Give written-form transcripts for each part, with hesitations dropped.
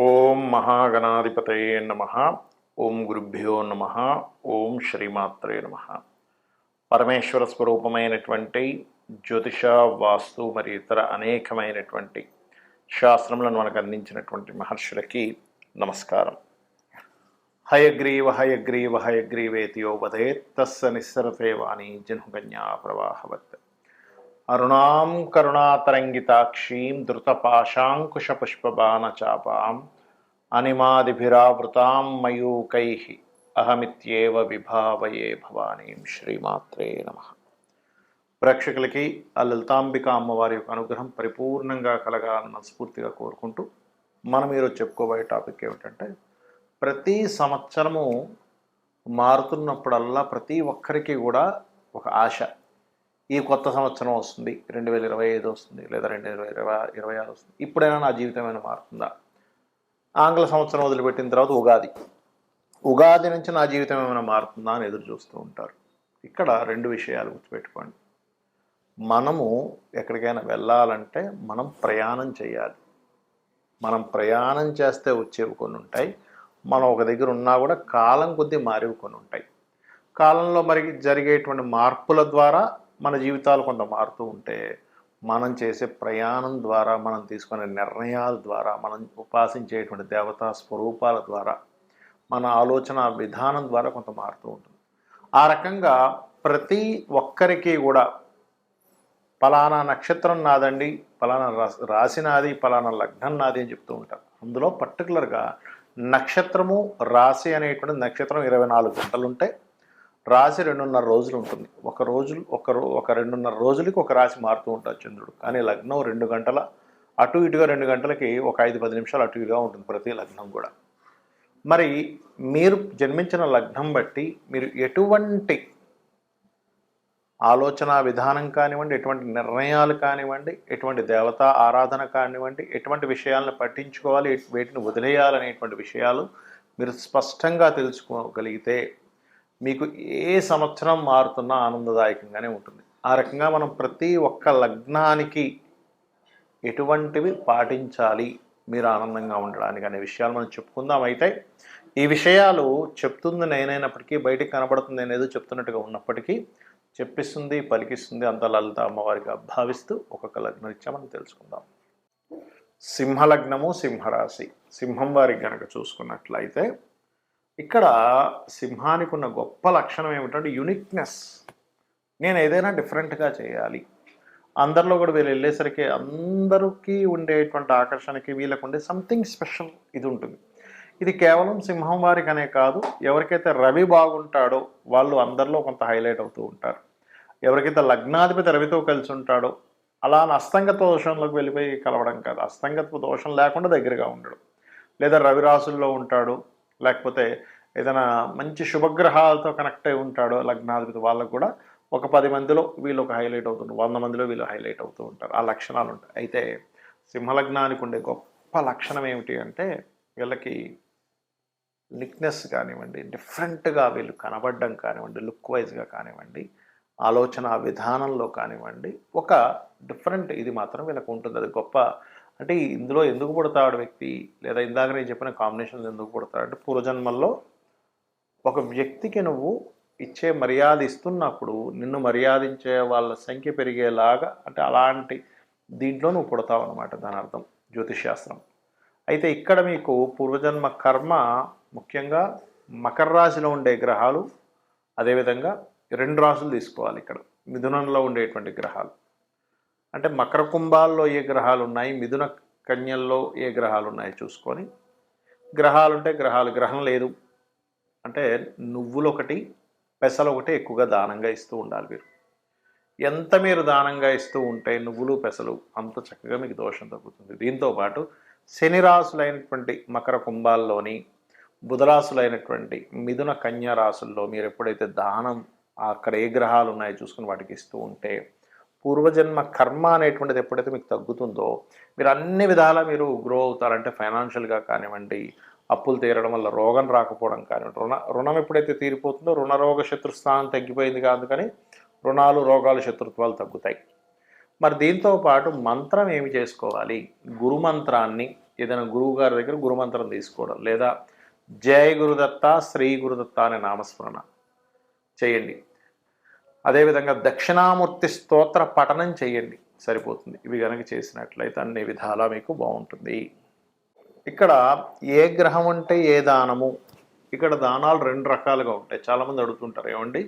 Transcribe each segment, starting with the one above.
ఓం మహాగణాధిపతయే నమః. ఓం గురుభ్యో నమః. ఓం శ్రీమాత్రే నమః. పరమేశ్వర స్వరూపమైనటువంటి జ్యోతిష, వాస్తు మరియు ఇతర అనేకమైనటువంటి శాస్త్రములను మనకు అందించినటువంటి మహర్షులకి నమస్కారం. హయగ్రీవ హయగ్రీవ హయగ్రీవేతియో వదేత్ తస్స నిస్సరతే వాణి జన్మకన్యా ప్రవాహవత్. అరుణాం కరుణాతరంగితాక్షీం ధృతపాశాంకుశపుష్పబాణచాపాం అనిమాదిభిరావృతాం మయూకైః అహమిత్యేవ విభావయే భవానీం. శ్రీమాత్రే నమః. ప్రేక్షకులకి ఆ లలితాంబిక అమ్మవారి యొక్క అనుగ్రహం పరిపూర్ణంగా కలగాలని మనస్ఫూర్తిగా కోరుకుంటూ మనం ఈరోజు చెప్పుకోబోయే టాపిక్ ఏమిటంటే, ప్రతి సంవత్సరము మారుతున్నప్పుడల్లా ప్రతి ఒక్కరికి కూడా ఒక ఆశ. ఈ కొత్త సంవత్సరం వస్తుంది, 2025 వస్తుంది, లేదా 2026 వస్తుంది, ఇప్పుడైనా నా జీవితం ఏమైనా మారుతుందా? ఆంగ్ల సంవత్సరం వదిలిపెట్టిన తర్వాత ఉగాది నుంచి నా జీవితం ఏమైనా మారుతుందా అని ఎదురు చూస్తూ ఉంటారు. ఇక్కడ రెండు విషయాలు గుర్తుపెట్టుకోండి. మనము ఎక్కడికైనా వెళ్ళాలంటే మనం ప్రయాణం చేయాలి. మనం ప్రయాణం చేస్తే వచ్చేవి కొన్ని ఉంటాయి, మనం ఒక దగ్గర ఉన్నా కూడా కాలం కొద్దీ మారేవి కొన్ని ఉంటాయి. కాలంలో మరి జరిగేటువంటి మార్పుల ద్వారా మన జీవితాలు కొంత మారుతూ ఉంటే, మనం చేసే ప్రయాణం ద్వారా, మనం తీసుకునే నిర్ణయాల ద్వారా, మనం ఉపాసించేటువంటి దేవతా స్వరూపాల ద్వారా, మన ఆలోచన విధానం ద్వారా కొంత మారుతూ ఉంటుంది. ఆ రకంగా ప్రతి ఒక్కరికి కూడా పలానా నక్షత్రం నాదండి, పలానా రాశి నాది, పలానా లగ్నం నాది అని చెప్తూ ఉంటారు. అందులో పర్టికులర్గా నక్షత్రము, రాశి అనేటువంటి నక్షత్రం 24 గంటలు ఉంటే, రాశి 2.5 రోజులు ఉంటుంది. ఒక 2.5 రోజులకి ఒక రాశి మారుతూ ఉంటాడు చంద్రుడు. కానీ లగ్నం 2 గంటల అటు ఇటుగా, 2 గంటలకి ఒక 5-10 నిమిషాలు అటు ఇటుగా ఉంటుంది ప్రతి లగ్నం కూడా. మరి మీరు జన్మించిన లగ్నం బట్టి మీరు ఎటువంటి ఆలోచన విధానం కానివ్వండి, ఎటువంటి నిర్ణయాలు కానివ్వండి, ఎటువంటి దేవతా ఆరాధన కానివ్వండి, ఎటువంటి విషయాలను పట్టించుకోవాలి, వేటిని వదిలేయాలనేటువంటి విషయాలు మీరు స్పష్టంగా తెలుసుకోగలిగితే మీకు ఏ సంవత్సరం మారుతున్నా ఆనందదాయకంగానే ఉంటుంది. ఆ రకంగా మనం ప్రతి ఒక్క లగ్నానికి ఎటువంటివి పాటించాలి మీరు ఆనందంగా ఉండడానికి అనే విషయాలు మనం చెప్పుకుందాం. అయితే ఈ విషయాలు చెప్తుంది నేనైనప్పటికీ, బయటికి కనబడుతుంది నేనేదో చెప్తున్నట్టుగా ఉన్నప్పటికీ, చెప్పిస్తుంది పలికిస్తుంది అంత లలిత అమ్మవారిగా భావిస్తూ ఒక్కొక్క లగ్నం ఇచ్చా మనం తెలుసుకుందాం. సింహలగ్నము, సింహరాశి. సింహం వారికి కనుక చూసుకున్నట్లయితే, ఇక్కడ సింహానికి ఉన్న గొప్ప లక్షణం ఏమిటంటే యునిక్నెస్. నేను ఏదైనా డిఫరెంట్గా చేయాలి. అందరిలో కూడా వీళ్ళు వెళ్ళేసరికి అందరికీ ఉండేటువంటి ఆకర్షణకి వీళ్ళకు ఉండే సంథింగ్ స్పెషల్ ఇది ఉంటుంది. ఇది కేవలం సింహం వారికి అనే కాదు, ఎవరికైతే రవి బాగుంటాడో వాళ్ళు అందరిలో కొంత హైలైట్ అవుతూ ఉంటారు. ఎవరికైతే లగ్నాధిపతి రవితో కలిసి ఉంటాడో, అలా అస్తంగత దోషంలోకి వెళ్ళిపోయి కలవడం కాదు, అస్తంగత దోషం లేకుండా దగ్గరగా ఉండడం, లేదా రవి రాసుల్లో ఉంటాడు, లేకపోతే ఏదైనా మంచి శుభగ్రహాలతో కనెక్ట్ అయి ఉంటాడో లగ్నాధిపతి, వాళ్ళకు కూడా ఒక 10 మందిలో వీళ్ళు ఒక హైలైట్ అవుతుంటారు, 100 మందిలో వీళ్ళు హైలైట్ అవుతూ ఉంటారు. ఆ లక్షణాలు ఉంటాయి. అయితే సింహలగ్నానికి ఉండే గొప్ప లక్షణం ఏమిటి అంటే, వీళ్ళకి లిక్నెస్ కానివ్వండి, డిఫరెంట్గా వీళ్ళు కనబడడం కానివ్వండి, లుక్ వైజ్గా కానివ్వండి, ఆలోచన విధానంలో కానివ్వండి, ఒక డిఫరెంట్ ఇది మాత్రం వీళ్ళకు ఉంటుంది. అది గొప్ప. అంటే ఇందులో ఎందుకు పుడతాడు వ్యక్తి, లేదా ఇందాక నేను చెప్పిన కాంబినేషన్లో ఎందుకు పుడతాడు అంటే, పూర్వజన్మల్లో ఒక వ్యక్తికి నువ్వు ఇచ్చే మర్యాద ఇస్తున్నప్పుడు నిన్ను మర్యాదించే వాళ్ళ సంఖ్య పెరిగేలాగా, అంటే అలాంటి దీంట్లో నువ్వు పుడతావు అన్నమాట, దాని అర్థం జ్యోతిష్శాస్త్రం. అయితే ఇక్కడ మీకు పూర్వజన్మ కర్మ, ముఖ్యంగా మకర రాశిలో ఉండే గ్రహాలు, అదేవిధంగా 2 రాశులు తీసుకోవాలి ఇక్కడ, మిథునంలో ఉండేటువంటి గ్రహాలు. అంటే మకర కుంభాల్లో ఏ గ్రహాలు ఉన్నాయి, మిథున కన్యల్లో ఏ గ్రహాలు ఉన్నాయి చూసుకొని, గ్రహాలు ఉంటే గ్రహం లేదు అంటే నువ్వులు ఒకటి, పెసలు ఒకటి ఎక్కువగా దానంగా ఇస్తూ ఉండాలి. ఎంత మీరు దానంగా ఇస్తూ ఉంటే నువ్వులు పెసలు, అంత చక్కగా మీకు దోషం తగ్గుతుంది. దీంతోపాటు శని రాశులైనటువంటి మకర కుంభాల్లోని, బుధరాశులైనటువంటి మిథున కన్యా రాశుల్లో మీరు ఎప్పుడైతే దానం అక్కడ ఏ గ్రహాలు ఉన్నాయో చూసుకుని వాటికి ఇస్తూ ఉంటే, పూర్వజన్మ కర్మ అనేటువంటిది ఎప్పుడైతే మీకు తగ్గుతుందో మీరు అన్ని విధాలా మీరు గ్రో అవుతారంటే, ఫైనాన్షియల్గా కానివ్వండి, అప్పులు తీరడం వల్ల రోగం రాకపోవడం కానివ్వండి, రుణం ఎప్పుడైతే తీరిపోతుందో రుణరోగ శత్రుస్థానం తగ్గిపోయింది కాదు, కానీ రుణాలు, రోగాలు, శత్రుత్వాలు తగ్గుతాయి. మరి దీంతో పాటు మంత్రం ఏమి చేసుకోవాలి, గురు మంత్రాన్ని ఏదైనా గురువు గారి దగ్గర గురుమంత్రం తీసుకోవడం, లేదా జయ గురుదత్త, శ్రీ గురుదత్త అనే నామస్మరణ చేయండి. అదేవిధంగా దక్షిణామూర్తి స్తోత్ర పఠనం చేయండి, సరిపోతుంది. ఇవి కనుక చేసినట్లయితే అన్ని విధాలా మీకు బాగుంటుంది. ఇక్కడ ఏ గ్రహం అంటే ఏ దానము, ఇక్కడ దానాలు 2 రకాలుగా ఉంటాయి. చాలామంది అడుగుతుంటారు, ఏమండి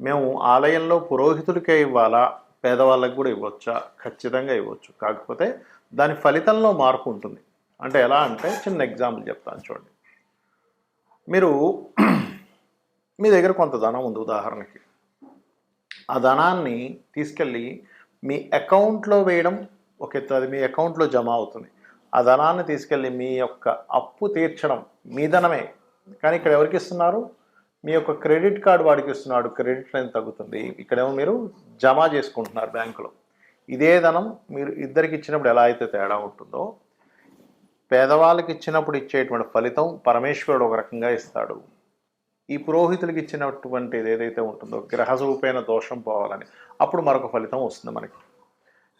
మేము ఆలయంలో పురోహితుడికే ఇవ్వాలా, పేదవాళ్ళకి కూడా ఇవ్వచ్చా? ఖచ్చితంగా ఇవ్వచ్చు. కాకపోతే దాని ఫలితంలో మార్పు ఉంటుంది. అంటే ఎలా అంటే, చిన్న ఎగ్జాంపుల్ చెప్తాను చూడండి. మీరు మీ దగ్గర కొంత ధనం ఉంది ఉదాహరణకి, ఆ ధనాన్ని తీసుకెళ్ళి మీ అకౌంట్లో వేయడం ఒక ఎత్తు, అది మీ అకౌంట్లో జమ అవుతుంది. ఆ ధనాన్ని తీసుకెళ్ళి మీ యొక్క అప్పు తీర్చడం మీ ధనమే, కానీ ఇక్కడ ఎవరికి ఇస్తున్నారు? మీ యొక్క క్రెడిట్ కార్డు వాడికి ఇస్తున్నాడు, క్రెడిట్ లైన్ తగ్గుతుంది. ఇక్కడేమో మీరు జమ చేసుకుంటున్నారు బ్యాంకులో. ఇదే ధనం మీరు ఇద్దరికి ఇచ్చినప్పుడు ఎలా అయితే తేడా ఉంటుందో, పేదవాళ్ళకి ఇచ్చినప్పుడు ఇచ్చేటువంటి ఫలితం పరమేశ్వరుడు ఒక రకంగా ఇస్తాడు. ఈ పురోహితులకి ఇచ్చినటువంటిది ఏదైతే ఉంటుందో గ్రహరూపేణ దోషం పోవాలని, అప్పుడు మరొక ఫలితం వస్తుంది మనకి.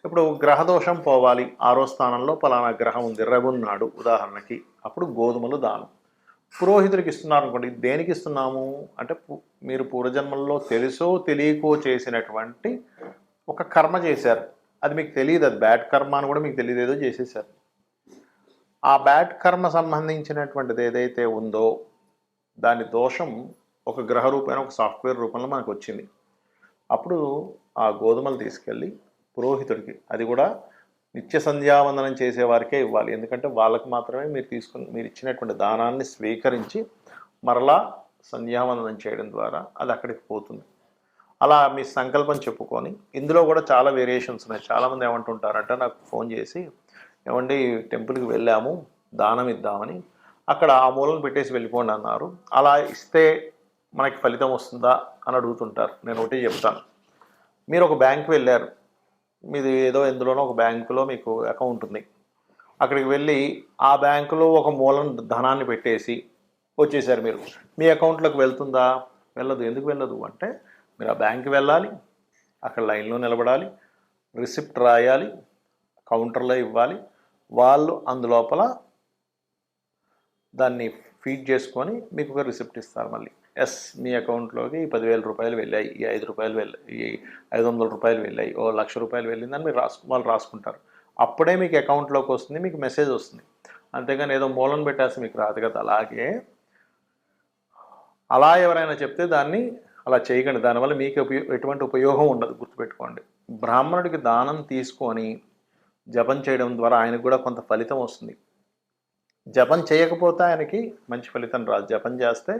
ఇప్పుడు గ్రహదోషం పోవాలి, 6వ స్థానంలో పలానా గ్రహం ఉంది, రవి ఉన్నాడు ఉదాహరణకి, అప్పుడు గోధుమలు దానం. పురోహితుడికి ఇస్తున్నారు అనుకోండి, దేనికి ఇస్తున్నాము అంటే మీరు పూర్వజన్మల్లో తెలుసో తెలియకో చేసినటువంటి ఒక కర్మ చేశారు, అది మీకు తెలియదు, అది బ్యాడ్ కర్మ అని కూడా మీకు తెలియదు, ఏదో చేసేసారు. ఆ బ్యాడ్ కర్మ సంబంధించినటువంటిది ఏదైతే ఉందో దాని దోషం ఒక గ్రహ రూపంలో, ఒక సాఫ్ట్వేర్ రూపంలో మనకు వచ్చింది. అప్పుడు ఆ గోధుమలు తీసుకెళ్ళి పురోహితుడికి, అది కూడా నిత్య సంధ్యావందనం చేసేవారికే ఇవ్వాలి. ఎందుకంటే వాళ్ళకి మాత్రమే మీరు ఇచ్చినటువంటి దానాన్ని స్వీకరించి మరలా సంధ్యావందనం చేయడం ద్వారా అది అక్కడికి పోతుంది. అలా మీ సంకల్పం చెప్పుకొని, ఇందులో కూడా చాలా వేరియేషన్స్ ఉన్నాయి. చాలామంది ఏమంటుంటారంటే నాకు ఫోన్ చేసి, ఏమండి టెంపుల్కి వెళ్ళాము దానం ఇద్దామని, అక్కడ ఆ మూలను పెట్టేసి వెళ్ళిపోండి అన్నారు, అలా ఇస్తే మనకి ఫలితం వస్తుందా అని అడుగుతుంటారు. నేను ఒకటి చెప్తాను, మీరు ఒక బ్యాంకు వెళ్ళారు, మీది ఏదో ఎందులోనో ఒక బ్యాంకులో మీకు అకౌంట్ ఉంది, అక్కడికి వెళ్ళి ఆ బ్యాంకులో ఒక మూలం ధనాన్ని పెట్టేసి వచ్చేసారు. మీరు మీ అకౌంట్లోకి వెళ్తుందా? వెళ్ళదు. ఎందుకు వెళ్ళదు అంటే, మీరు ఆ బ్యాంకు వెళ్ళాలి, అక్కడ లైన్లో నిలబడాలి, రిసిప్ట్ రాయాలి, కౌంటర్లో ఇవ్వాలి, వాళ్ళు అందులోపల దాన్ని ఫీడ్ చేసుకొని మీకు ఒక రిసిప్ట్ ఇస్తారు. మళ్ళీ ఎస్ మీ అకౌంట్లోకి 10,000 రూపాయలు వెళ్ళాయి, ఈ 5 రూపాయలు వెళ్ళాయి, ఈ 500 రూపాయలు వెళ్ళాయి, ఓ 1,00,000 రూపాయలు వెళ్ళిందని మీరు వాళ్ళు రాసుకుంటారు. అప్పుడే మీకు అకౌంట్లోకి వస్తుంది, మీకు మెసేజ్ వస్తుంది. అంతేగాని ఏదో మూలం పెట్టేస్తే మీకు రాదు కదా. అలాగే అలా ఎవరైనా చెప్తే దాన్ని అలా చేయకండి, దానివల్ల మీకు ఎటువంటి ఉపయోగం ఉండదు, గుర్తుపెట్టుకోండి. బ్రాహ్మణుడికి దానం తీసుకొని జపం చేయడం ద్వారా ఆయనకు కూడా కొంత ఫలితం వస్తుంది. జపం చేయకపోతే ఆయనకి మంచి ఫలితం రాదు. జపం చేస్తే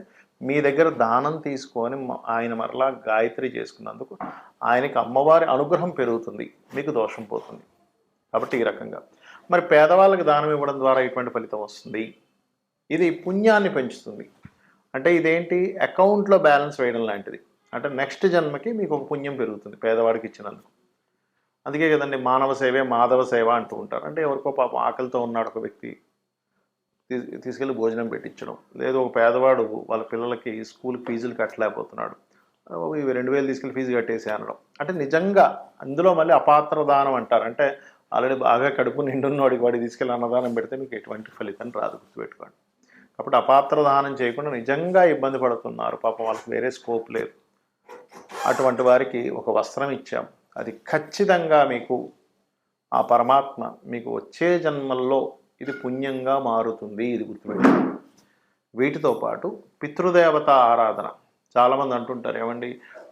మీ దగ్గర దానం తీసుకొని ఆయన మరలా గాయత్రి చేసుకున్నందుకు ఆయనకి అమ్మవారి అనుగ్రహం పెరుగుతుంది, మీకు దోషం పోతుంది. కాబట్టి ఈ రకంగా మరి పేదవాళ్ళకి దానం ఇవ్వడం ద్వారా ఎటువంటి ఫలితం వస్తుంది? ఇది పుణ్యాన్ని పెంచుతుంది. అంటే ఇదేంటి, అకౌంట్లో బ్యాలెన్స్ వేయడం లాంటిది. అంటే నెక్స్ట్ జన్మకి మీకు ఒక పుణ్యం పెరుగుతుంది పేదవాడికి ఇచ్చినందుకు. అందుకే కదండి మానవ సేవే మాధవ సేవ అంటూ ఉంటారు. అంటే ఎవరికో పాపం ఆకలితో ఉన్నాడు ఒక వ్యక్తి, తీసుకెళ్ళి భోజనం పెట్టించడం, లేదు ఒక పేదవాడు వాళ్ళ పిల్లలకి స్కూల్ ఫీజులు కట్టలేకపోతున్నాడు, ఇవి 2,000 తీసుకెళ్ళి ఫీజు కట్టేసి అనడం. అంటే నిజంగా అందులో మళ్ళీ అపాత్ర దానం అంటారు. అంటే ఆల్రెడీ బాగా కడుపు నిండున్నవాడికి వాడికి తీసుకెళ్ళి అన్నదానం పెడితే మీకు ఎటువంటి ఫలితం రాదు, గుర్తుపెట్టుకోండి. కాబట్టి అపాత్ర దానం చేయకుండా నిజంగా ఇబ్బంది పడుతున్నారు, పాపం వాళ్ళకి వేరే స్కోప్ లేదు, అటువంటి వారికి ఒక వస్త్రం ఇచ్చాం, అది ఖచ్చితంగా మీకు ఆ పరమాత్మ మీకు వచ్చే జన్మల్లో ఇది పుణ్యంగా మారుతుంది, ఇది గుర్తుపెట్టుకోండి. వీటితో పాటు పితృదేవత ఆరాధన. చాలామంది అంటుంటారు, ఏమండి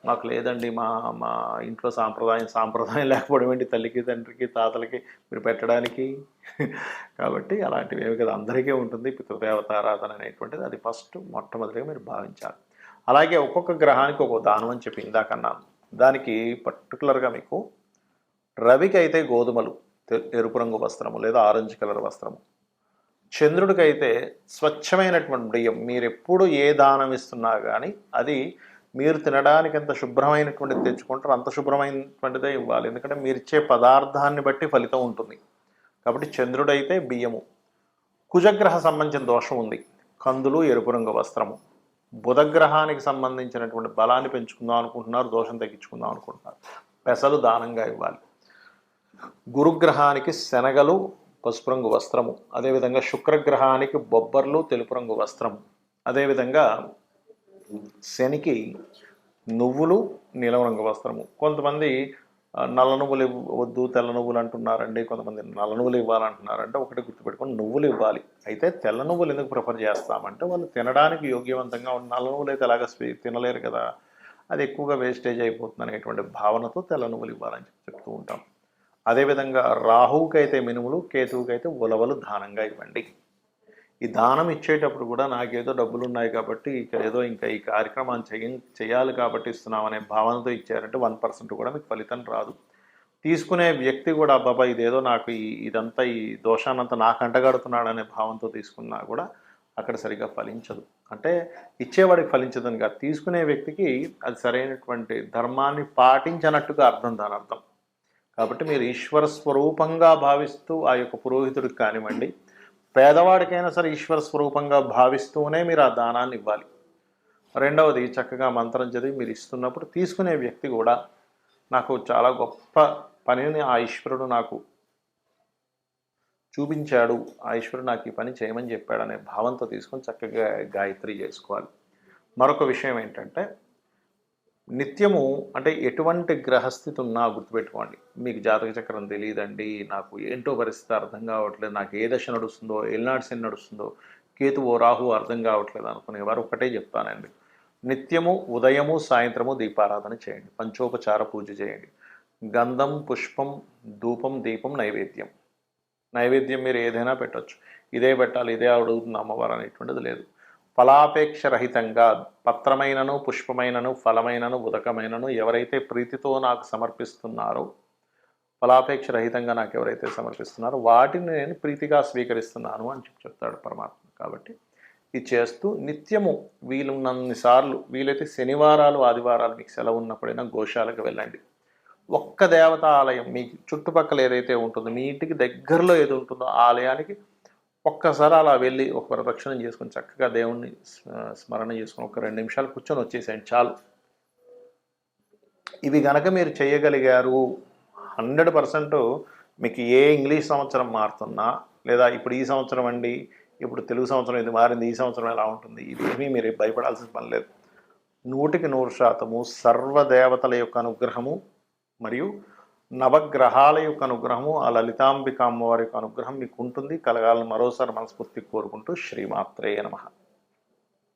మాకు లేదండి, మా ఇంట్లో సాంప్రదాయం లేకపోవడం ఏంటి, తల్లికి తండ్రికి తాతలకి మీరు పెట్టడానికి. కాబట్టి అలాంటివి ఏమి కదా, అందరికీ ఉంటుంది పితృదేవత ఆరాధన అనేటువంటిది. అది మొట్టమొదటిగా మీరు భావించాలి. అలాగే ఒక్కొక్క గ్రహానికి ఒక్కొక్క దానం అని చెప్పి ఇందాకన్నాను. దానికి పర్టికులర్గా మీకు రవికి అయితే గోధుమలు, ఎరుపు రంగు వస్త్రము లేదా ఆరెంజ్ కలర్ వస్త్రము, చంద్రుడికైతే స్వచ్ఛమైనటువంటి బియ్యం. మీరు ఎప్పుడు ఏ దానం ఇస్తున్నా కానీ అది మీరు తినడానికి ఎంత శుభ్రమైనటువంటిది తెచ్చుకుంటారో అంత శుభ్రమైనటువంటిదే ఇవ్వాలి. ఎందుకంటే మీరు ఇచ్చే పదార్థాన్ని బట్టి ఫలితం ఉంటుంది. కాబట్టి చంద్రుడైతే బియ్యము. కుజగ్రహ సంబంధించిన దోషం ఉంది, కందులు, ఎరుపు రంగు వస్త్రము. బుధగ్రహానికి సంబంధించినటువంటి బలాన్ని పెంచుకుందాం అనుకుంటున్నారు, దోషం తగ్గించుకుందాం అనుకుంటున్నారు, పెసలు దానంగా ఇవ్వాలి. గురుగ్రహానికి శనగలు, పసుపు రంగు వస్త్రము, అదేవిధంగా శుక్రగ్రహానికి బొబ్బర్లు తెలుపు రంగు వస్త్రము, అదేవిధంగా శనికి నువ్వులు నీలం రంగు వస్త్రము. కొంతమంది నల్ల నువ్వులు వద్దు తెల్ల నువ్వులు అంటున్నారండి, కొంతమంది నల్ల నువ్వులు ఇవ్వాలంటున్నారంటే ఒకటి గుర్తుపెట్టుకొని నువ్వులు ఇవ్వాలి. అయితే తెల్ల నువ్వులు ఎందుకు ప్రిఫర్ చేస్తామంటే వాళ్ళు తినడానికి యోగ్యవంతంగా ఉన్న నల్ల నువ్వులు అయితే అలాగ తినలేరు కదా, అది ఎక్కువగా వేస్టేజ్ అయిపోతుంది అనేటువంటి భావనతో తెల్ల నువ్వులు ఇవ్వాలని చెప్తూ ఉంటాం. అదేవిధంగా రాహువుకైతే మినుములు, కేతువుకైతే ఉలవలు దానంగా ఇవ్వండి. ఈ దానం ఇచ్చేటప్పుడు కూడా నాకేదో డబ్బులు ఉన్నాయి కాబట్టి ఏదో ఇంకా ఈ కార్యక్రమాన్ని చేయాలి కాబట్టి ఇస్తున్నామనే భావనతో ఇచ్చారంటే 1% కూడా మీకు ఫలితం రాదు. తీసుకునే వ్యక్తి కూడా బాబా ఇదేదో నాకు ఇదంతా ఈ దోషాన్నంతా నాకు అంటగడుతున్నాడనే భావంతో తీసుకున్నా కూడా అక్కడ సరిగా ఫలించదు. అంటే ఇచ్చేవాడికి ఫలించదని కాదు, తీసుకునే వ్యక్తికి అది సరైనటువంటి ధర్మాన్ని పాటించనట్టుగా అర్థం దాని అర్థం. కాబట్టి మీరు ఈశ్వర స్వరూపంగా భావిస్తూ ఆ యొక్క పురోహితుడికి కానివ్వండి, పేదవాడికైనా సరే ఈశ్వర స్వరూపంగా భావిస్తూనే మీరు ఆ దానాన్ని ఇవ్వాలి. రెండవది చక్కగా మంత్రం చదివి మీరు ఇస్తున్నప్పుడు తీసుకునే వ్యక్తి కూడా నాకు చాలా గొప్ప పనిని ఆ ఈశ్వరుడు నాకు చూపించాడు, ఆ ఈశ్వరుడు నాకు ఈ పని చేయమని చెప్పాడు అనే భావంతో తీసుకొని చక్కగా గాయత్రి చేసుకోవాలి. మరొక విషయం ఏంటంటే నిత్యము అంటే ఎటువంటి గ్రహస్థితి ఉన్నా గుర్తుపెట్టుకోండి. మీకు జాతక చక్రం తెలియదండి, నాకు ఏంటో పరిస్థితి అర్థం కావట్లేదు, నాకు ఏ దశ నడుస్తుందో ఏలినాటి శని నడుస్తుందో కేతువో రాహు అర్థం కావట్లేదు అనుకునేవారు ఒకటే చెప్తానండి, నిత్యము ఉదయము సాయంత్రము దీపారాధన చేయండి, పంచోపచార పూజ చేయండి. గంధం పుష్పం ధూపం దీపం నైవేద్యం. నైవేద్యం మీరు ఏదైనా పెట్టచ్చు, ఇదే పెట్టాలి ఇదే అడుగుతుంది అమ్మవారు అనేటువంటిది లేదు. ఫలాపేక్ష రహితంగా పత్రమైనను పుష్పమైనను ఫలమైనను ఉదకమైనను ఎవరైతే ప్రీతితో నాకు సమర్పిస్తున్నారో, ఫలాపేక్ష రహితంగా నాకు ఎవరైతే సమర్పిస్తున్నారో వాటిని నేను ప్రీతిగా స్వీకరిస్తున్నాను అని చెప్తాడు పరమాత్మ. కాబట్టి ఇది చేస్తూ నిత్యము వీలున్నన్నిసార్లు, వీలైతే శనివారాలు ఆదివారాలు మీకు సెలవు ఉన్నప్పుడైనా గోశాలకు వెళ్ళండి. ఒక్క దేవతా ఆలయం మీకు చుట్టుపక్కల ఏదైతే ఉంటుందో మీ ఇంటికి దగ్గరలో ఏది ఉంటుందో ఆ ఆలయానికి ఒక్కసారి అలా వెళ్ళి ఒక ప్రదక్షిణం చేసుకొని చక్కగా దేవుణ్ణి స్మరణ చేసుకొని ఒక 2 నిమిషాలు కూర్చొని వచ్చేసేయండి చాలు. ఇవి గనక మీరు చేయగలిగారు 100% మీకు ఏ ఇంగ్లీష్ సంవత్సరం మారుతున్నా, లేదా ఇప్పుడు ఈ సంవత్సరం అండి ఇప్పుడు తెలుగు సంవత్సరం ఇది మారింది ఈ సంవత్సరం ఎలా ఉంటుంది, ఇవేమీ మీరు భయపడాల్సిన పని లేదు. 100% సర్వదేవతల యొక్క అనుగ్రహము మరియు నవగ్రహాల యొక్క అనుగ్రహము, ఆ లలితాంబిక అమ్మవారి యొక్క అనుగ్రహం మీకు ఉంటుంది, కలగాలని మరోసారి మనస్ఫూర్తి కోరుకుంటూ శ్రీమాత్రే నమః.